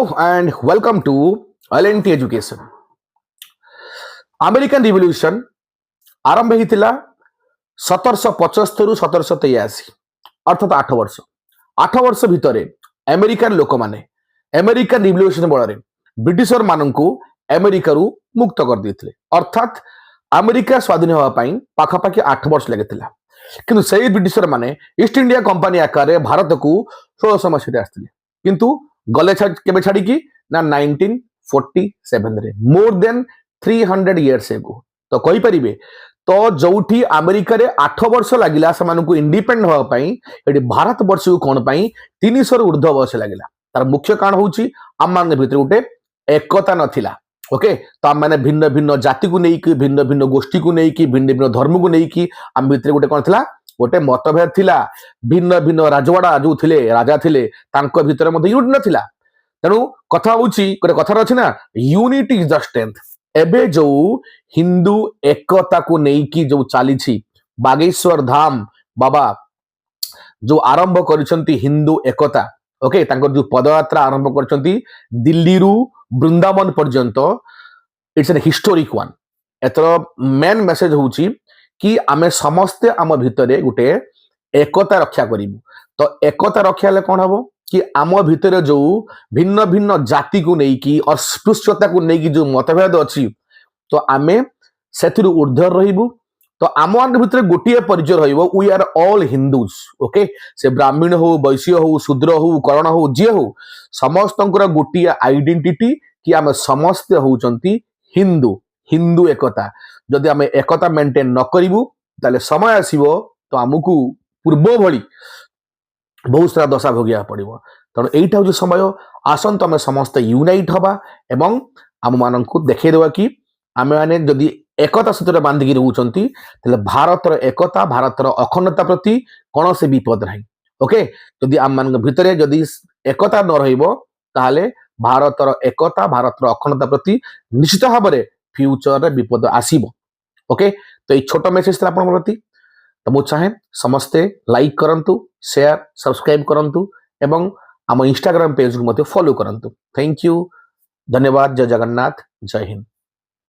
and welcome to LNT Education. American Revolution आरंभ होता 1775 रु 1783 अर्थात 8 वर्ष भितर अमेरिकन लोक माने अमेरिकन रिवोल्यूशन बल ब्रिटिशर मानू अमेरिका मुक्त कर देते अर्थात अमेरिका स्वाधीन होगापाई पाखापाखि 8 वर्ष लगी किंतु सही ब्रिटिशर माने ईस्ट इंडिया कंपनी आकार भारत को 1600 मसीह आसते किंतु गले केबे छाड़ी की ना 1947 रे मोर देन 300 इयर्स एगो तो कहि परिबे तो जोठी अमेरिका रे 8 वर्ष लागिला समानकु इंडिपेंडेंट होवा पई एडी भारत वर्ष को कोन पई 300 ऊर्ध्व वर्ष लागिला तार मुख्य कारण होउची आम मान भितर उठे एकता नथिला ओके तो आम माने भिन्न भिन्न जाति को नेकी भिन्न भिन्न गोष्ठी को नेकी भिन्न भिन्न धर्म को नेकी आम भितर गोटे कोन थिला गोटे मतभेद थिला भिन्न भिन्न राजवाड़ा जो थिले राजा थिले तांको भितर मध्ये यूनिट नथिला तेणु कथा होउची गोटे कथा अछि ना यूनिटी इज द स्ट्रेंथ एबे जो हिंदू एकता को नेकी जो चालीछि बागेश्वर धाम बाबा जो आरंभ करिसंती हिंदू एकता ओके तांको जो पदयात्रा आरंभ करिसंती दिल्ली रु वृंदावन पर्यंत इट्स एन हिस्टोरिक वन एतर मेन मेसेज होउची कि आमे समस्ते आम भितरे गोटे एकता रक्षा करिबु तो एकता रक्षा ले कोन हबो कि आम भितरे जो भिन्न भिन्न जाति को नेकी अस्पृश्यता को नेकी जो मतभेद अछि तो आमे सेथिरु ऊर्ध्व रहिबु तो आम मान भितरे गोटिए परिचय रहिबो we are all Hindus okay से ब्राह्मण हो वैश्य हो शूद्र हो कर्ण हो जे हो समस्तंकर गोटिए आइडेंटिटी कि आमे समस्ते होउचंती हिंदू हिंदू एकता जदि आमे एकता मेंटेन न करिबु ताले समय आसीबो तो आमुकु पूर्व भली बहुत सारा दशा भोगिया पड़िबो तेणु एइटा जो समय आसंत आमे समस्त यूनाइट हबा एवं आम माननकु देखै देबा कि आमे माने जदि एकता सूत्र बांधिकी रहउचंती ताले भारतर एकता भारतर अखंडता प्रति कोनोसे विपद नाही ओके जदि आम मान भितरे जदि एकता न रहिबो ताले भारतर एकता भारतर अखंडता प्रति निश्चित भाबरे फ्यूचर रे विपद आसीबो ओके तो ये छोटा मेसेज था आपन प्रति तो मु चाहे समस्ते लाइक करंतु शेयर सब्सक्राइब करंतु एवं आम इंस्टाग्राम पेज को मते फॉलो करंतु थैंक यू धन्यवाद जय जगन्नाथ जय हिंद।